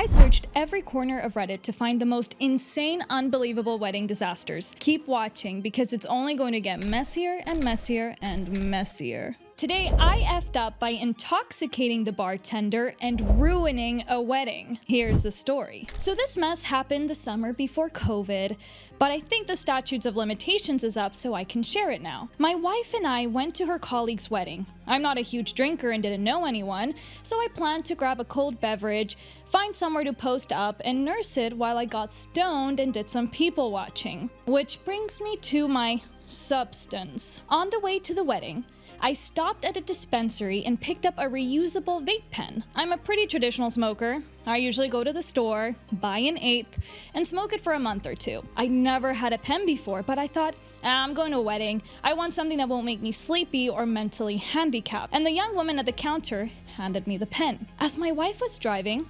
searched every corner of Reddit to find the most insane, unbelievable wedding disasters. Keep watching because it's only going to get messier and messier and messier. Today, I effed up by intoxicating the bartender and ruining a wedding. Here's the story. So this mess happened the summer before COVID, but I think the statutes of limitations is up so I can share it now. My wife and I went to her colleague's wedding. I'm not a huge drinker and didn't know anyone, so I planned to grab a cold beverage, find somewhere to post up, and nurse it while I got stoned and did some people watching. Which brings me to my substance. On the way to the wedding, I stopped at a dispensary and picked up a reusable vape pen. I'm a pretty traditional smoker. I usually go to the store, buy an eighth, and smoke it for a month or two. I never had a pen before, but I thought, I'm going to a wedding. I want something that won't make me sleepy or mentally handicapped. And the young woman at the counter handed me the pen. As my wife was driving,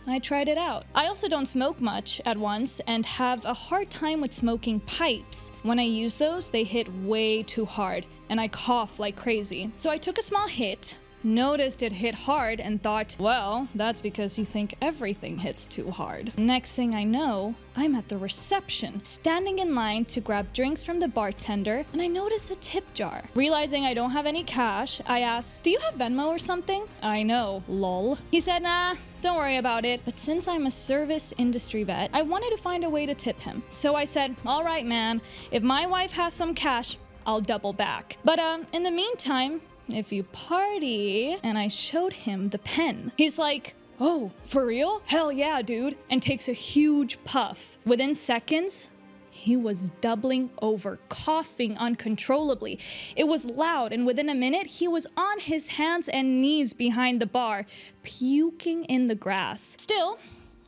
I tried it out. I also don't smoke much at once and have a hard time with smoking pipes. When I use those, they hit way too hard and I cough like crazy. So I took a small hit, noticed it hit hard and thought, well, that's because you think everything hits too hard. Next thing I know, I'm at the reception, standing in line to grab drinks from the bartender, and I notice a tip jar. Realizing I don't have any cash, I asked, do you have Venmo or something? I know, lol. He said, nah, don't worry about it. But since I'm a service industry vet, I wanted to find a way to tip him. So I said, all right, man, if my wife has some cash, I'll double back. But in the meantime, if you party, and I showed him the pen. He's like, oh, for real? Hell yeah, dude. And takes a huge puff. Within seconds, he was doubling over, coughing uncontrollably. It was loud, and within a minute, he was on his hands and knees behind the bar, puking in the grass. Still,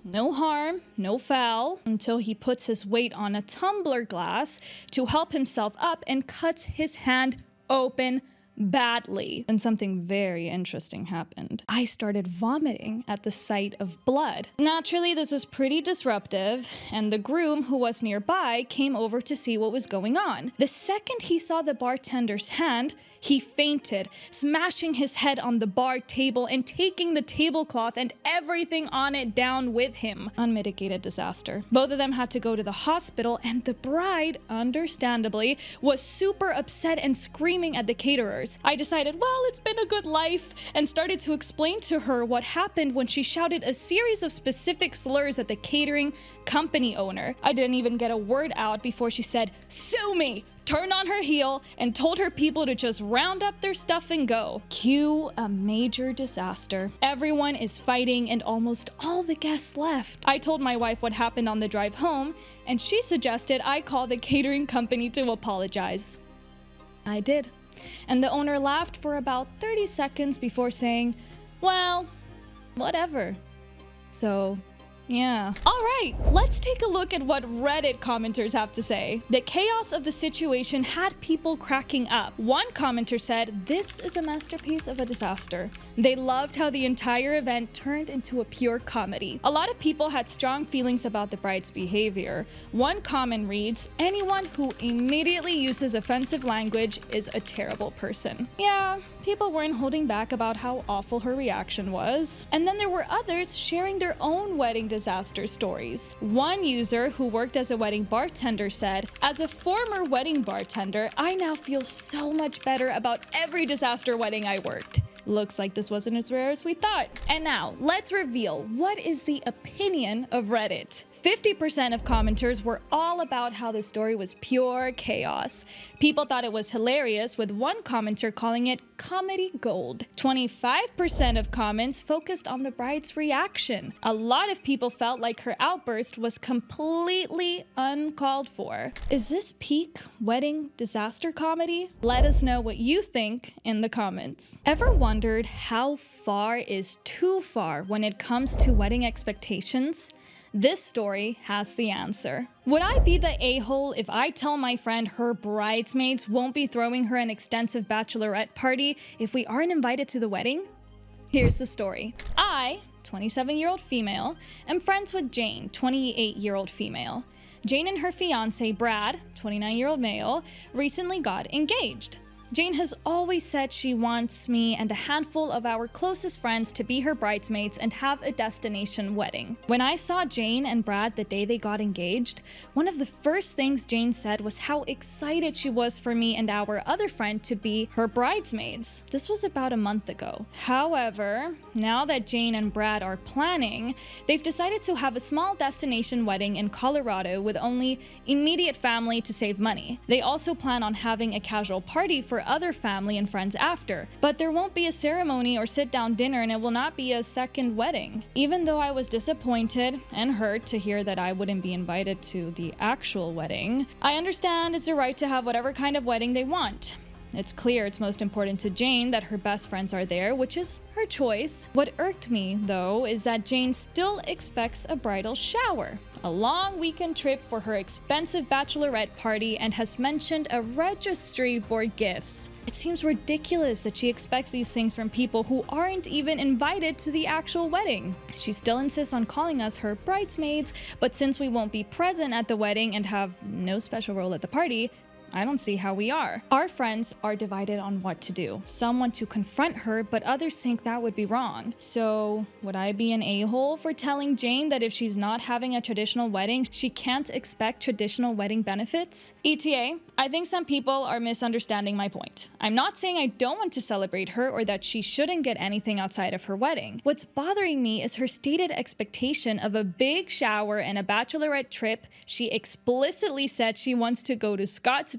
no harm, no foul, until he puts his weight on a tumbler glass to help himself up and cuts his hand open badly. And something very interesting happened. I started vomiting at the sight of blood. Naturally, this was pretty disruptive, and the groom, who was nearby, came over to see what was going on. The second he saw the bartender's hand, he fainted, smashing his head on the bar table and taking the tablecloth and everything on it down with him. Unmitigated disaster. Both of them had to go to the hospital, and the bride, understandably, was super upset and screaming at the caterers. I decided, well, it's been a good life, and started to explain to her what happened when she shouted a series of specific slurs at the catering company owner. I didn't even get a word out before she said, sue me! Turned on her heel and told her people to just round up their stuff and go. Cue a major disaster. Everyone is fighting and almost all the guests left. I told my wife what happened on the drive home, and she suggested I call the catering company to apologize. I did. And the owner laughed for about 30 seconds before saying, well, whatever. So, yeah. Alright, let's take a look at what Reddit commenters have to say. The chaos of the situation had people cracking up. One commenter said, this is a masterpiece of a disaster. They loved how the entire event turned into a pure comedy. A lot of people had strong feelings about the bride's behavior. One comment reads, anyone who immediately uses offensive language is a terrible person. Yeah, people weren't holding back about how awful her reaction was. And then there were others sharing their own wedding disaster stories. One user who worked as a wedding bartender said, as a former wedding bartender, I now feel so much better about every disaster wedding I worked. Looks like this wasn't as rare as we thought. And now, let's reveal what is the opinion of Reddit. 50% of commenters were all about how the story was pure chaos. People thought it was hilarious, with one commenter calling it comedy gold. 25% of comments focused on the bride's reaction. A lot of people felt like her outburst was completely uncalled for. Is this peak wedding disaster comedy? Let us know what you think in the comments. Ever wondered how far is too far when it comes to wedding expectations? This story has the answer. Would I be the a-hole if I tell my friend her bridesmaids won't be throwing her an extensive bachelorette party if we aren't invited to the wedding? Here's the story. I, 27-year-old female, am friends with Jane, 28-year-old female. Jane and her fiance, Brad, 29-year-old male, recently got engaged. Jane has always said she wants me and a handful of our closest friends to be her bridesmaids and have a destination wedding. When I saw Jane and Brad the day they got engaged, one of the first things Jane said was how excited she was for me and our other friend to be her bridesmaids. This was about a month ago. However, now that Jane and Brad are planning, they've decided to have a small destination wedding in Colorado with only immediate family to save money. They also plan on having a casual party for other family and friends after, but there won't be a ceremony or sit-down dinner, and it will not be a second wedding. Even though I was disappointed and hurt to hear that I wouldn't be invited to the actual wedding, I understand it's a right to have whatever kind of wedding they want. It's clear it's most important to Jane that her best friends are there, which is her choice. What irked me, though, is that Jane still expects a bridal shower, a long weekend trip for her expensive bachelorette party, and has mentioned a registry for gifts. It seems ridiculous that she expects these things from people who aren't even invited to the actual wedding. She still insists on calling us her bridesmaids, but since we won't be present at the wedding and have no special role at the party, I don't see how we are. Our friends are divided on what to do. Some want to confront her, but others think that would be wrong. So, would I be an a-hole for telling Jane that if she's not having a traditional wedding, she can't expect traditional wedding benefits? ETA, I think some people are misunderstanding my point. I'm not saying I don't want to celebrate her or that she shouldn't get anything outside of her wedding. What's bothering me is her stated expectation of a big shower and a bachelorette trip. She explicitly said she wants to go to Scottsdale,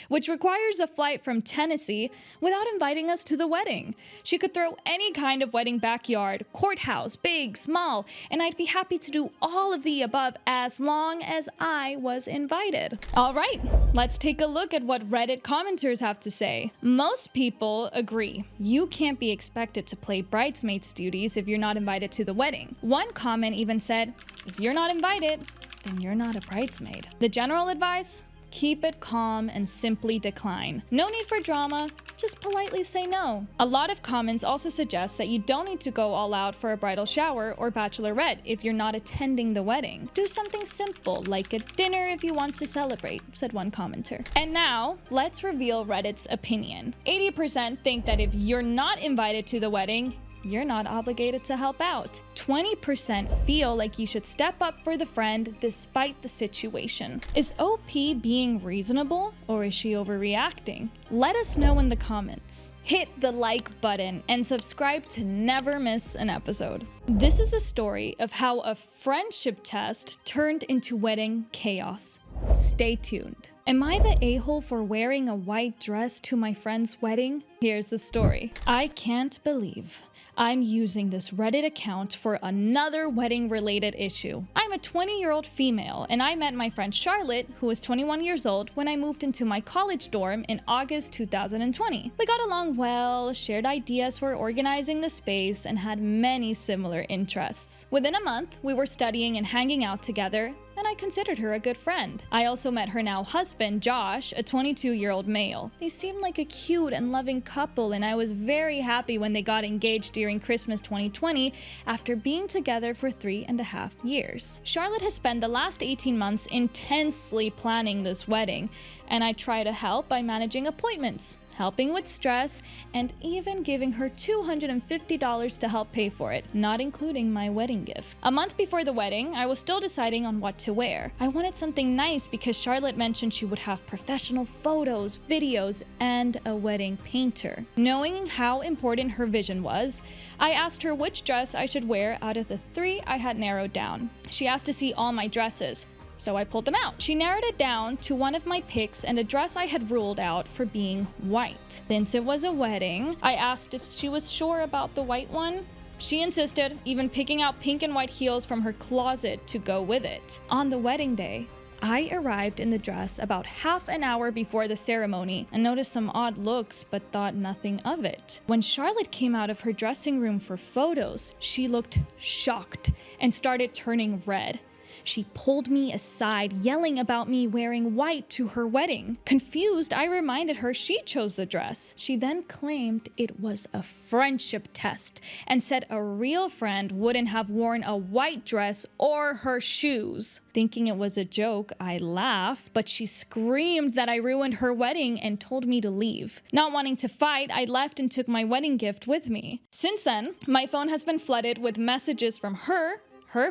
which requires a flight from Tennessee, without inviting us to the wedding. She could throw any kind of wedding backyard, courthouse, big, small, and I'd be happy to do all of the above as long as I was invited. All right, let's take a look at what Reddit commenters have to say. Most people agree. You can't be expected to play bridesmaids duties if you're not invited to the wedding. One comment even said, if you're not invited, then you're not a bridesmaid. The general advice? Keep it calm and simply decline. No need for drama, just politely say no. A lot of comments also suggest that you don't need to go all out for a bridal shower or bachelorette if you're not attending the wedding. Do something simple, like a dinner if you want to celebrate, said one commenter. And now, let's reveal Reddit's opinion. 80% think that if you're not invited to the wedding, you're not obligated to help out. 20% feel like you should step up for the friend despite the situation. Is OP being reasonable, or is she overreacting? Let us know in the comments. Hit the like button and subscribe to never miss an episode. This is a story of how a friendship test turned into wedding chaos. Stay tuned. Am I the a-hole for wearing a white dress to my friend's wedding? Here's the story. I can't believe I'm using this Reddit account for another wedding-related issue. I'm a 20-year-old female, and I met my friend Charlotte, who was 21 years old, when I moved into my college dorm in August 2020. We got along well, shared ideas for organizing the space, and had many similar interests. Within a month, we were studying and hanging out together, and I considered her a good friend. I also met her now husband, Josh, a 22-year-old male. They seemed like a cute and loving couple, and I was very happy when they got engaged during Christmas 2020 after being together for 3.5 years. Charlotte has spent the last 18 months intensely planning this wedding, and I try to help by managing appointments, helping with stress, and even giving her $250 to help pay for it, not including my wedding gift. A month before the wedding, I was still deciding on what to wear. I wanted something nice because Charlotte mentioned she would have professional photos, videos, and a wedding painter. Knowing how important her vision was, I asked her which dress I should wear out of the 3 I had narrowed down. She asked to see all my dresses, so I pulled them out. She narrowed it down to one of my picks and a dress I had ruled out for being white. Since it was a wedding, I asked if she was sure about the white one. She insisted, even picking out pink and white heels from her closet to go with it. On the wedding day, I arrived in the dress about half an hour before the ceremony and noticed some odd looks but thought nothing of it. When Charlotte came out of her dressing room for photos, she looked shocked and started turning red. She pulled me aside, yelling about me wearing white to her wedding. Confused, I reminded her she chose the dress. She then claimed it was a friendship test and said a real friend wouldn't have worn a white dress or her shoes. Thinking it was a joke, I laughed, but she screamed that I ruined her wedding and told me to leave. Not wanting to fight, I left and took my wedding gift with me. Since then, my phone has been flooded with messages from her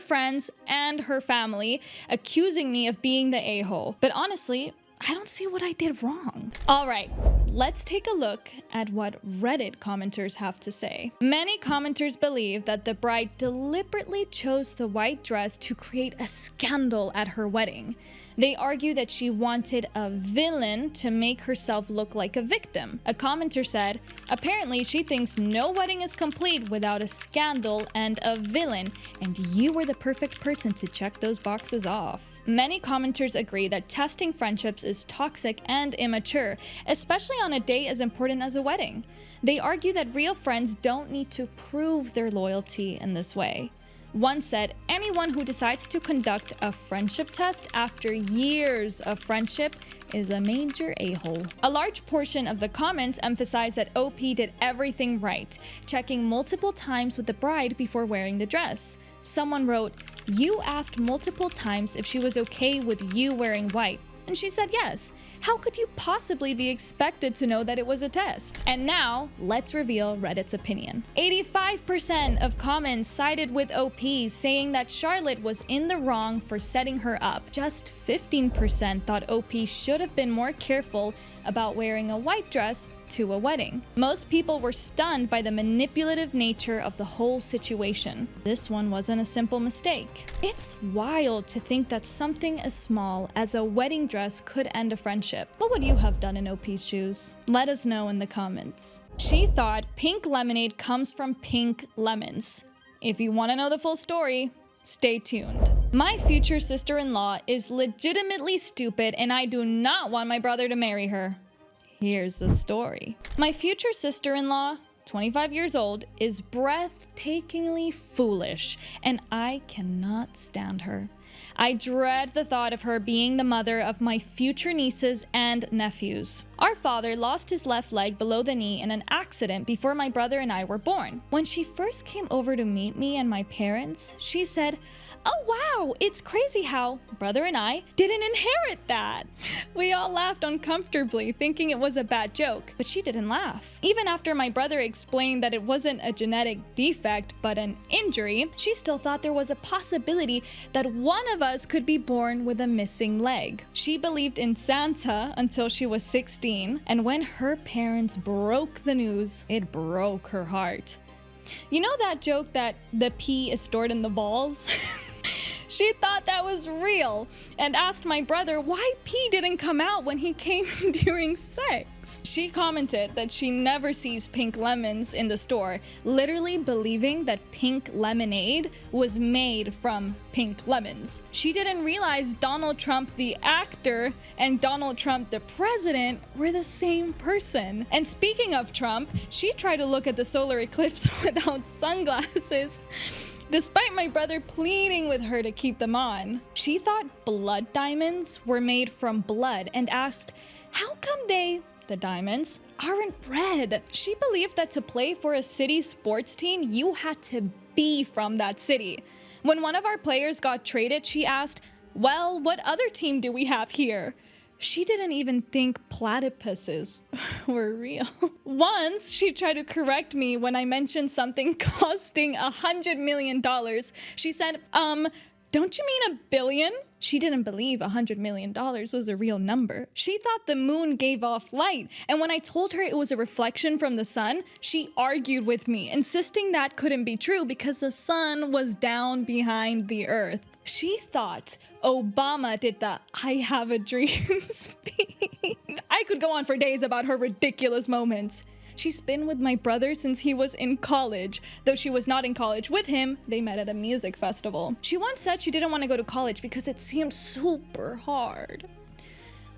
friends, and her family accusing me of being the a-hole. But honestly, I don't see what I did wrong. All right, let's take a look at what Reddit commenters have to say. Many commenters believe that the bride deliberately chose the white dress to create a scandal at her wedding. They argue that she wanted a villain to make herself look like a victim. A commenter said, apparently she thinks no wedding is complete without a scandal and a villain, and you were the perfect person to check those boxes off. Many commenters agree that testing friendships is toxic and immature, especially on a day as important as a wedding. They argue that real friends don't need to prove their loyalty in this way. One said, anyone who decides to conduct a friendship test after years of friendship is a major a-hole. A large portion of the comments emphasized that OP did everything right, checking multiple times with the bride before wearing the dress. Someone wrote, you asked multiple times if she was okay with you wearing white, and she said yes. How could you possibly be expected to know that it was a test? And now, let's reveal Reddit's opinion. 85% of comments sided with OP, saying that Charlotte was in the wrong for setting her up. Just 15% thought OP should have been more careful about wearing a white dress to a wedding. Most people were stunned by the manipulative nature of the whole situation. This one wasn't a simple mistake. It's wild to think that something as small as a wedding dress could end a friendship. What would you have done in OP's shoes? Let us know in the comments. She thought pink lemonade comes from pink lemons. If you want to know the full story, stay tuned. My future sister-in-law is legitimately stupid and I do not want my brother to marry her. Here's the story. My future sister-in-law, 25 years old, is breathtakingly foolish and I cannot stand her. I dread the thought of her being the mother of my future nieces and nephews. Our father lost his left leg below the knee in an accident before my brother and I were born. When she first came over to meet me and my parents, she said, "Oh wow, it's crazy how brother and I didn't inherit that." We all laughed uncomfortably, thinking it was a bad joke, but she didn't laugh. Even after my brother explained that it wasn't a genetic defect but an injury, she still thought there was a possibility that one of us could be born with a missing leg. She believed in Santa until she was 16, and when her parents broke the news, it broke her heart. You know that joke that the pee is stored in the balls? She thought that was real and asked my brother why pee didn't come out when he came during sex. She commented that she never sees pink lemons in the store, literally believing that pink lemonade was made from pink lemons. She didn't realize Donald Trump the actor and Donald Trump the president were the same person. And speaking of Trump, she tried to look at the solar eclipse without sunglasses, despite my brother pleading with her to keep them on. She thought blood diamonds were made from blood and asked, how come the diamonds, aren't red? She believed that to play for a city sports team, you had to be from that city. When one of our players got traded, she asked, well, what other team do we have here? She didn't even think platypuses were real. Once, she tried to correct me when I mentioned something costing $100 million. She said, don't you mean $1 billion? She didn't believe $100 million was a real number. She thought the moon gave off light, and when I told her it was a reflection from the sun, she argued with me, insisting that couldn't be true because the sun was down behind the earth. She thought Obama did the "I have a dream" speech. I could go on for days about her ridiculous moments. She's been with my brother since he was in college. Though she was not in college with him, they met at a music festival. She once said she didn't want to go to college because it seemed super hard.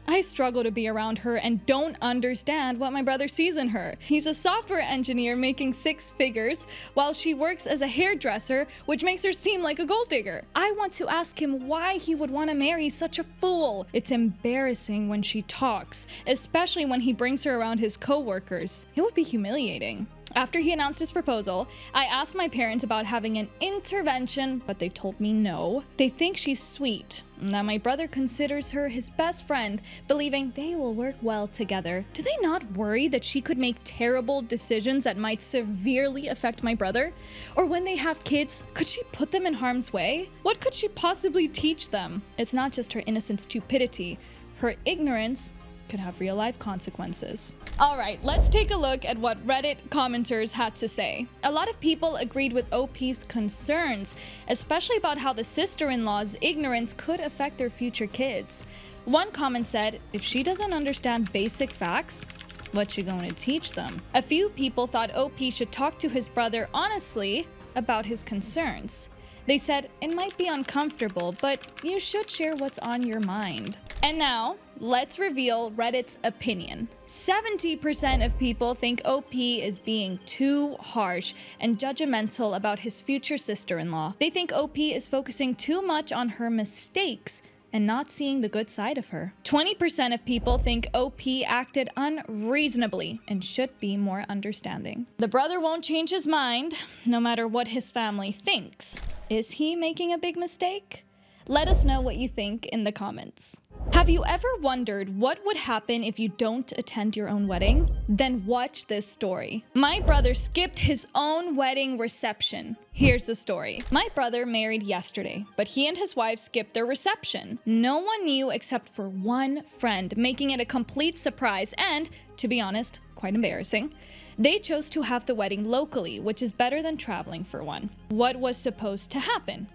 I struggle to be around her and don't understand what my brother sees in her. He's a software engineer making 6 figures while she works as a hairdresser, which makes her seem like a gold digger. I want to ask him why he would want to marry such a fool. It's embarrassing when she talks, especially when he brings her around his co-workers. It would be humiliating. After he announced his proposal, I asked my parents about having an intervention, but they told me no. They think she's sweet, and that my brother considers her his best friend, believing they will work well together. Do they not worry that she could make terrible decisions that might severely affect my brother? Or when they have kids, could she put them in harm's way? What could she possibly teach them? It's not just her innocent stupidity. Her ignorance could have real-life consequences. Alright, let's take a look at what Reddit commenters had to say. A lot of people agreed with OP's concerns, especially about how the sister-in-law's ignorance could affect their future kids. One comment said, if she doesn't understand basic facts, what's she going to teach them? A few people thought OP should talk to his brother honestly about his concerns. They said, it might be uncomfortable, but you should share what's on your mind. And now, let's reveal Reddit's opinion. 70% of people think OP is being too harsh and judgmental about his future sister-in-law. They think OP is focusing too much on her mistakes and not seeing the good side of her. 20% of people think OP acted unreasonably and should be more understanding. The brother won't change his mind, no matter what his family thinks. Is he making a big mistake? Let us know what you think in the comments. Have you ever wondered what would happen if you don't attend your own wedding? Then watch this story. My brother skipped his own wedding reception. Here's the story. My brother married yesterday, but he and his wife skipped their reception. No one knew except for one friend, making it a complete surprise and, to be honest, quite embarrassing. They chose to have the wedding locally, which is better than traveling for one. What was supposed to happen?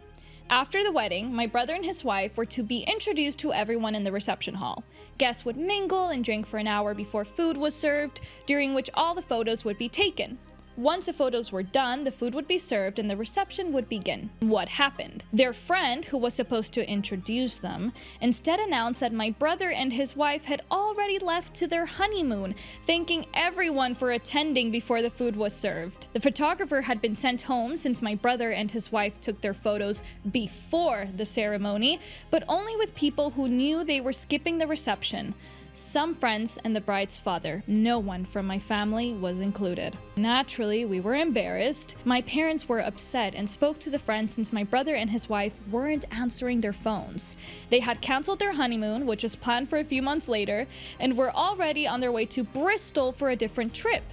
After the wedding, my brother and his wife were to be introduced to everyone in the reception hall. Guests would mingle and drink for an hour before food was served, during which all the photos would be taken. Once the photos were done, the food would be served and the reception would begin. What happened? Their friend, who was supposed to introduce them, instead announced that my brother and his wife had already left to their honeymoon, thanking everyone for attending before the food was served. The photographer had been sent home since my brother and his wife took their photos before the ceremony, but only with people who knew they were skipping the reception. Some friends and the bride's father. No one from my family was included. Naturally, we were embarrassed. My parents were upset and spoke to the friends since my brother and his wife weren't answering their phones. They had canceled their honeymoon, which was planned for a few months later, and were already on their way to Bristol for a different trip.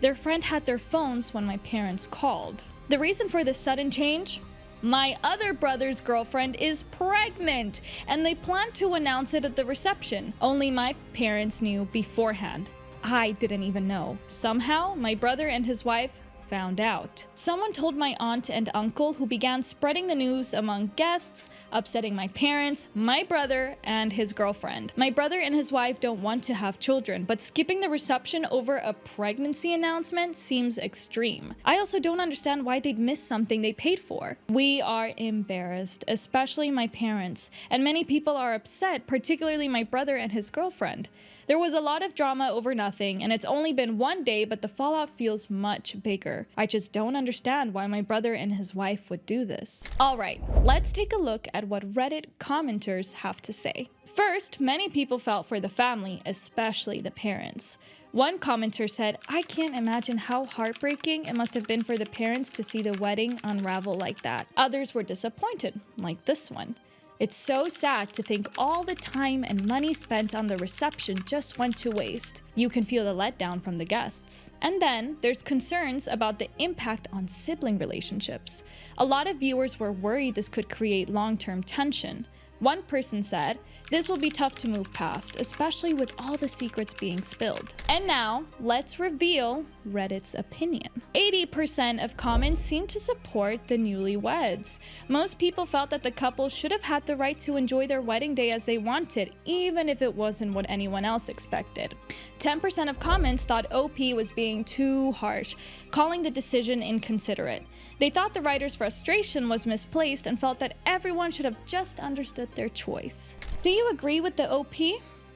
Their friend had their phones when my parents called. The reason for this sudden change? My other brother's girlfriend is pregnant, and they planned to announce it at the reception. Only my parents knew beforehand. I didn't even know. Somehow, my brother and his wife found out. Someone told my aunt and uncle, who began spreading the news among guests, upsetting my parents, my brother, and his girlfriend. My brother and his wife don't want to have children, but skipping the reception over a pregnancy announcement seems extreme. I also don't understand why they'd miss something they paid for. We are embarrassed, especially my parents, and many people are upset, particularly my brother and his girlfriend. There was a lot of drama over nothing, and it's only been one day, but the fallout feels much bigger. I just don't understand why my brother and his wife would do this. Alright, let's take a look at what Reddit commenters have to say. First, many people felt for the family, especially the parents. One commenter said, I can't imagine how heartbreaking it must have been for the parents to see the wedding unravel like that. Others were disappointed, like this one. It's so sad to think all the time and money spent on the reception just went to waste. You can feel the letdown from the guests. And then there's concerns about the impact on sibling relationships. A lot of viewers were worried this could create long-term tension. One person said, this will be tough to move past, especially with all the secrets being spilled. And now, let's reveal Reddit's opinion. 80% of comments seem to support the newlyweds. Most people felt that the couple should have had the right to enjoy their wedding day as they wanted, even if it wasn't what anyone else expected. 10% of comments thought OP was being too harsh, calling the decision inconsiderate. They thought the writer's frustration was misplaced and felt that everyone should have just understood their choice. Do you agree with the OP?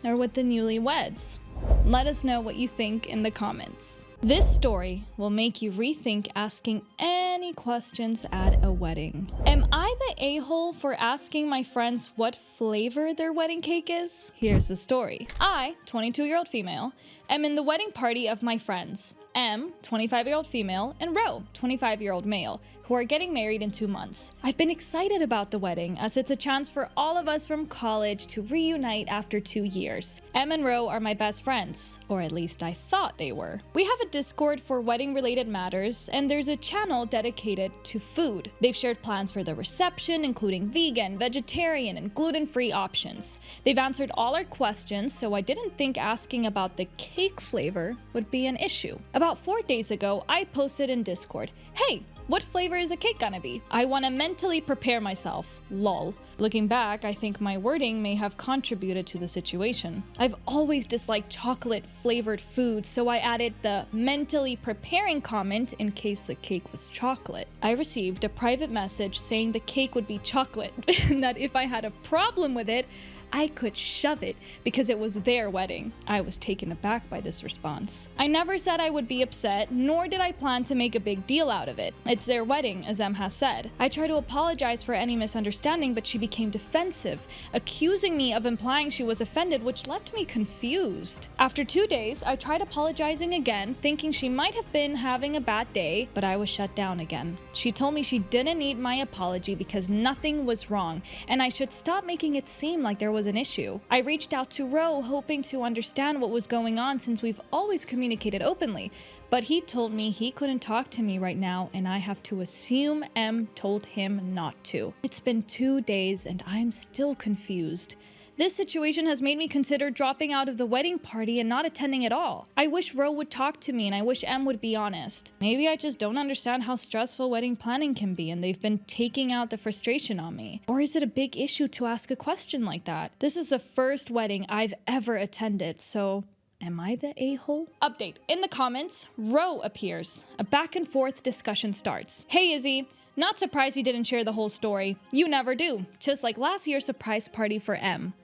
or with the newlyweds? Let us know what you think in the comments. This story will make you rethink asking any questions at a wedding. Am I the a-hole for asking my friends what flavor their wedding cake is? Here's the story. I, 22-year-old female, am in the wedding party of my friends, M, 25-year-old female, and Ro, 25-year-old male, who are getting married in 2 months. I've been excited about the wedding as it's a chance for all of us from college to reunite after 2 years. M and Ro are my best friends, or at least I thought they were. We have a Discord for wedding-related matters, and there's a channel dedicated to food. They've shared plans for the reception, including vegan, vegetarian, and gluten-free options. They've answered all our questions, so I didn't think asking about the cake flavor would be an issue. About 4 days ago, I posted in Discord, "Hey, what flavor is a cake gonna be? I wanna mentally prepare myself, lol." Looking back, I think my wording may have contributed to the situation. I've always disliked chocolate flavored food, so I added the mentally preparing comment in case the cake was chocolate. I received a private message saying the cake would be chocolate, and that if I had a problem with it, I could shove it because it was their wedding. I was taken aback by this response. I never said I would be upset, nor did I plan to make a big deal out of it. It's their wedding, as Em has said. I tried to apologize for any misunderstanding, but she became defensive, accusing me of implying she was offended, which left me confused. After 2 days, I tried apologizing again, thinking she might have been having a bad day, but I was shut down again. She told me she didn't need my apology because nothing was wrong, and I should stop making it seem like there was an issue. I reached out to Ro, hoping to understand what was going on since we've always communicated openly, but he told me he couldn't talk to me right now and I have to assume M told him not to. It's been 2 days and I'm still confused. This situation has made me consider dropping out of the wedding party and not attending at all. I wish Ro would talk to me and I wish M would be honest. Maybe I just don't understand how stressful wedding planning can be and they've been taking out the frustration on me. Or is it a big issue to ask a question like that? This is the first wedding I've ever attended, so am I the a-hole? Update. In the comments, Ro appears. A back and forth discussion starts. "Hey Izzy, not surprised you didn't share the whole story. You never do, just like last year's surprise party for M.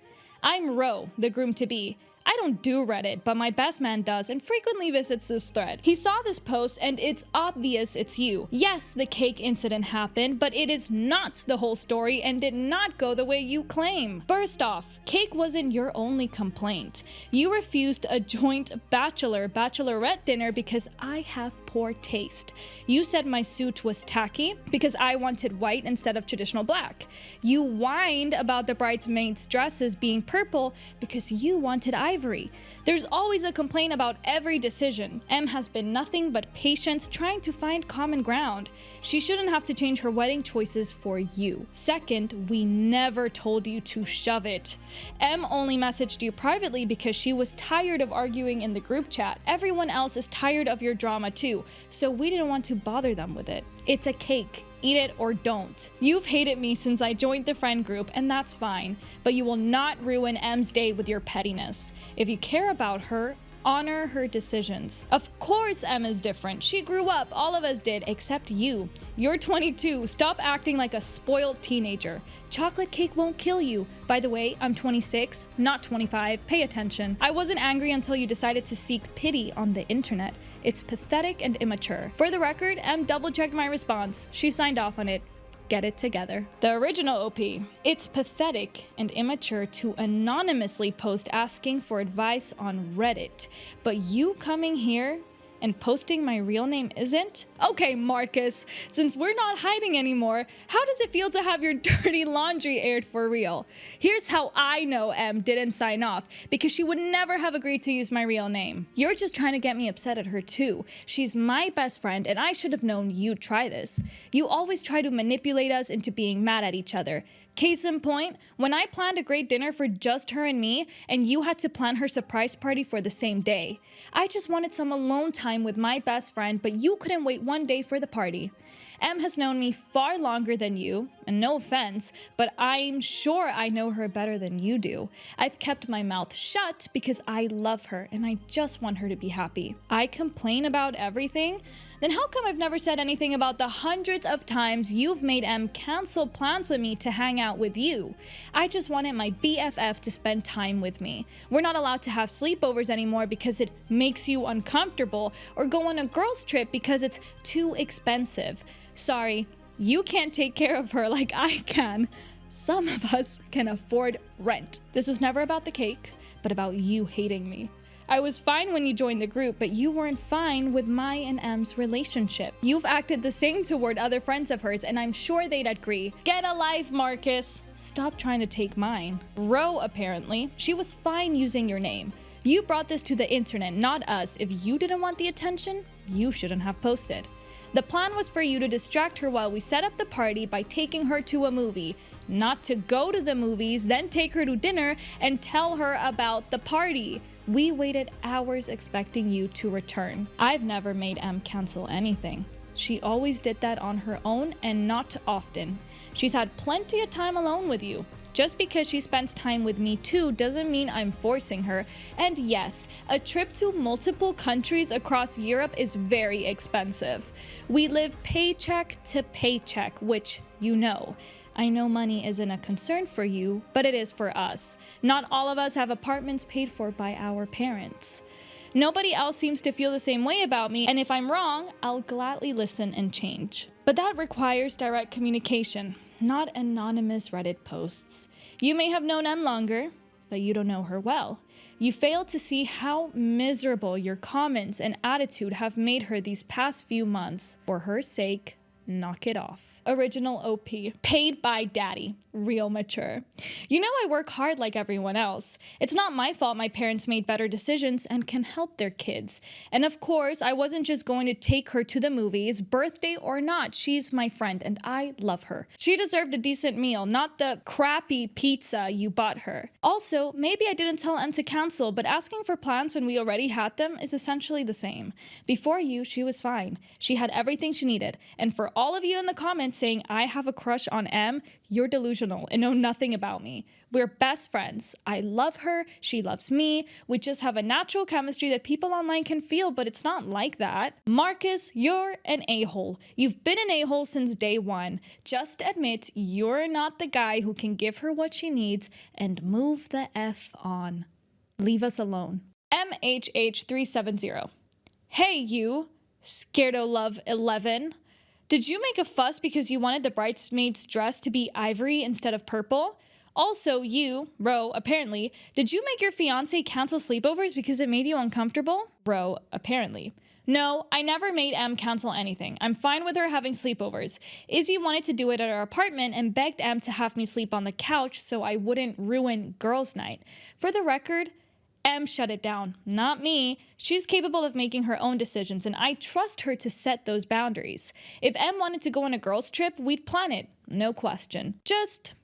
I'm Ro, the groom-to-be. I don't do Reddit, but my best man does and frequently visits this thread. He saw this post and it's obvious it's you. Yes, the cake incident happened, but it is not the whole story and did not go the way you claim. First off, cake wasn't your only complaint. You refused a joint bachelorette dinner because I have poor taste. You said my suit was tacky because I wanted white instead of traditional black. You whined about the bridesmaids' dresses being purple because you wanted ivory. There's always a complaint about every decision. M has been nothing but patience trying to find common ground. She shouldn't have to change her wedding choices for you. Second, we never told you to shove it. M only messaged you privately because she was tired of arguing in the group chat. Everyone else is tired of your drama too, so we didn't want to bother them with it. It's a cake. Eat it or don't. You've hated me since I joined the friend group, and that's fine, but you will not ruin M's day with your pettiness. If you care about her, honor her decisions. Of course M is different. She grew up, all of us did, except you. You're 22, stop acting like a spoiled teenager. Chocolate cake won't kill you. By the way, I'm 26, not 25, pay attention. I wasn't angry until you decided to seek pity on the internet. It's pathetic and immature. For the record, M double-checked my response. She signed off on it. Get it together. The original OP. It's pathetic and immature to anonymously post asking for advice on Reddit, but you coming here and posting my real name isn't? Okay, Marcus, since we're not hiding anymore, how does it feel to have your dirty laundry aired for real? Here's how I know M didn't sign off, because she would never have agreed to use my real name. You're just trying to get me upset at her too. She's my best friend and I should have known you'd try this. You always try to manipulate us into being mad at each other. Case in point, when I planned a great dinner for just her and me, and you had to plan her surprise party for the same day. I just wanted some alone time with my best friend, but you couldn't wait 1 day for the party. Em has known me far longer than you, and no offense, but I'm sure I know her better than you do. I've kept my mouth shut because I love her and I just want her to be happy. I complain about everything? Then how come I've never said anything about the hundreds of times you've made Em cancel plans with me to hang out with you? I just wanted my BFF to spend time with me. We're not allowed to have sleepovers anymore because it makes you uncomfortable, or go on a girls' trip because it's too expensive. Sorry, you can't take care of her like I can. Some of us can afford rent. This was never about the cake, but about you hating me. I was fine when you joined the group, but you weren't fine with my and Em's relationship. You've acted the same toward other friends of hers, and I'm sure they'd agree. Get a life, Marcus. Stop trying to take mine. Ro, apparently. She was fine using your name. You brought this to the internet, not us. If you didn't want the attention, you shouldn't have posted. The plan was for you to distract her while we set up the party by taking her to a movie. Not to go to the movies, then take her to dinner and tell her about the party. We waited hours expecting you to return. I've never made Em cancel anything. She always did that on her own and not often. She's had plenty of time alone with you. Just because she spends time with me too doesn't mean I'm forcing her. And yes, a trip to multiple countries across Europe is very expensive. We live paycheck to paycheck, which you know. I know money isn't a concern for you, but it is for us. Not all of us have apartments paid for by our parents. Nobody else seems to feel the same way about me, and if I'm wrong, I'll gladly listen and change. But that requires direct communication, not anonymous Reddit posts. You may have known Em longer, but you don't know her well. You fail to see how miserable your comments and attitude have made her these past few months. For her sake, knock it off. Original OP. Paid by daddy. Real mature. You know I work hard like everyone else. It's not my fault my parents made better decisions and can help their kids. And of course, I wasn't just going to take her to the movies, birthday or not. She's my friend and I love her. She deserved a decent meal, not the crappy pizza you bought her. Also, maybe I didn't tell Em to cancel, but asking for plans when we already had them is essentially the same. Before you, she was fine. She had everything she needed. And for all of you in the comments saying I have a crush on Em, you're delusional and know nothing about me. We're best friends. I love her. She loves me. We just have a natural chemistry that people online can feel, but it's not like that. Marcus, you're an a-hole. You've been an a-hole since day one. Just admit you're not the guy who can give her what she needs and move the F on. Leave us alone. MHH370. Hey you, Scardo Love 11. Did you make a fuss because you wanted the bridesmaid's dress to be ivory instead of purple? Also, you, Ro, apparently, did you make your fiance cancel sleepovers because it made you uncomfortable? Ro, apparently. No, I never made Em cancel anything. I'm fine with her having sleepovers. Izzy wanted to do it at our apartment and begged Em to have me sleep on the couch so I wouldn't ruin girls' night. For the record, Em shut it down, not me. She's capable of making her own decisions, and I trust her to set those boundaries. If Em wanted to go on a girls' trip, we'd plan it, no question. Just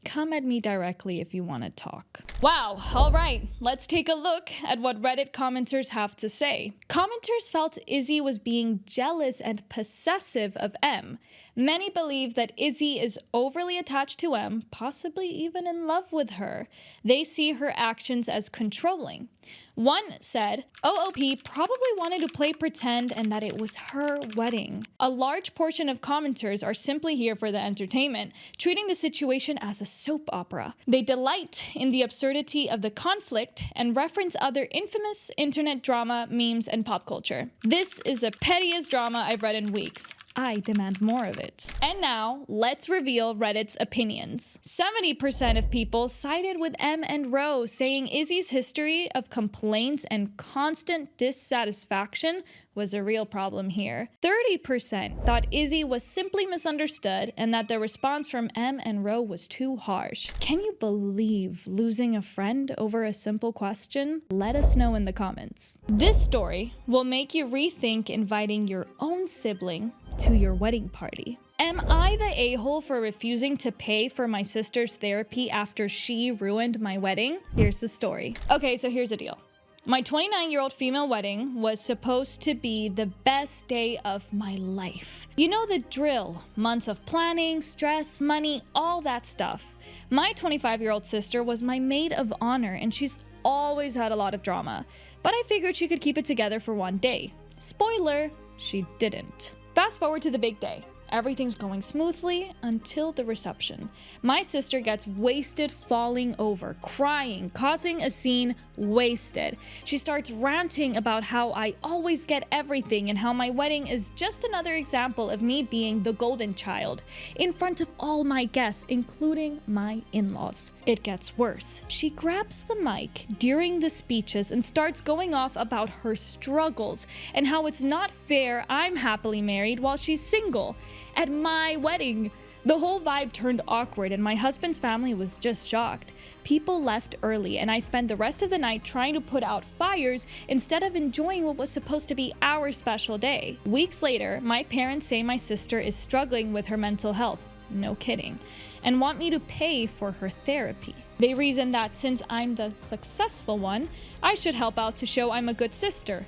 come at me directly if you want to talk. Wow, all right, let's take a look at what Reddit commenters have to say. Commenters felt Izzy was being jealous and possessive of Em. Many believe that Izzy is overly attached to Em, possibly even in love with her. They see her actions as controlling. One said, OOP probably wanted to play pretend and that it was her wedding. A large portion of commenters are simply here for the entertainment, treating the situation as a soap opera. They delight in the absurdity of the conflict and reference other infamous internet drama, memes, and pop culture. This is the pettiest drama I've read in weeks. I demand more of it. And now, let's reveal Reddit's opinions. 70% of people sided with Em and Ro, saying Izzy's history of complaints and constant dissatisfaction was a real problem here. 30% thought Izzy was simply misunderstood and that the response from Em and Ro was too harsh. Can you believe losing a friend over a simple question? Let us know in the comments. This story will make you rethink inviting your own sibling to your wedding party. Am I the a-hole for refusing to pay for my sister's therapy after she ruined my wedding? Here's the story. Okay, so here's the deal. My 29-year-old female wedding was supposed to be the best day of my life. You know the drill, months of planning, stress, money, all that stuff. My 25-year-old sister was my maid of honor and she's always had a lot of drama, but I figured she could keep it together for one day. Spoiler, she didn't. Fast forward to the big day. Everything's going smoothly until the reception. My sister gets wasted, falling over, crying, causing a scene, wasted. She starts ranting about how I always get everything and how my wedding is just another example of me being the golden child in front of all my guests, including my in-laws. It gets worse. She grabs the mic during the speeches and starts going off about her struggles and how it's not fair I'm happily married while she's single. At my wedding, the whole vibe turned awkward and my husband's family was just shocked. People left early and I spent the rest of the night trying to put out fires instead of enjoying what was supposed to be our special day. Weeks later, my parents say my sister is struggling with her mental health, no kidding, and want me to pay for her therapy. They reason that since I'm the successful one, I should help out to show I'm a good sister.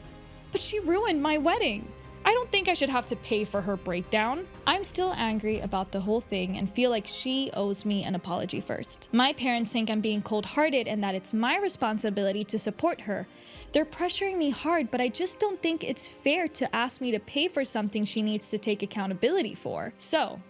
But she ruined my wedding. I don't think I should have to pay for her breakdown. I'm still angry about the whole thing and feel like she owes me an apology first. My parents think I'm being cold-hearted and that it's my responsibility to support her. They're pressuring me hard, but I just don't think it's fair to ask me to pay for something she needs to take accountability for. So,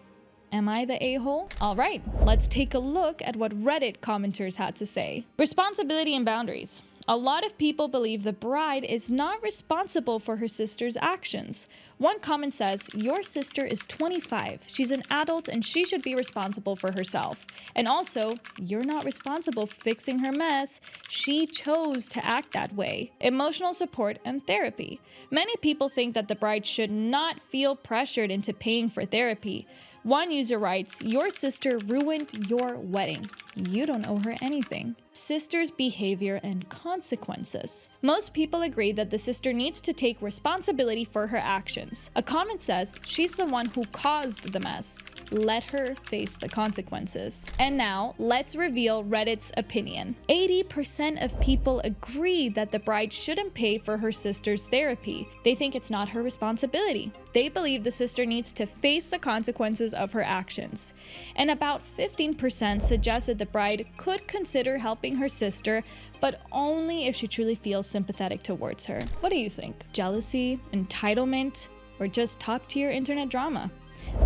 am I the a-hole? Alright, let's take a look at what Reddit commenters had to say. Responsibility and boundaries. A lot of people believe the bride is not responsible for her sister's actions. One comment says, your sister is 25. She's an adult and she should be responsible for herself. And also, you're not responsible for fixing her mess. She chose to act that way. Emotional support and therapy. Many people think that the bride should not feel pressured into paying for therapy. One user writes, your sister ruined your wedding. You don't owe her anything. Sister's behavior and consequences. Most people agree that the sister needs to take responsibility for her actions. A comment says, she's the one who caused the mess. Let her face the consequences. And now, let's reveal Reddit's opinion. 80% of people agree that the bride shouldn't pay for her sister's therapy. They think it's not her responsibility. They believe the sister needs to face the consequences of her actions. And about 15% suggested the bride could consider helping her sister, but only if she truly feels sympathetic towards her. What do you think? Jealousy, entitlement, or just top-tier internet drama?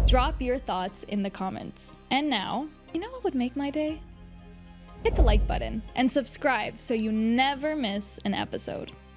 Drop your thoughts in the comments. And now, you know what would make my day? Hit the like button and subscribe so you never miss an episode.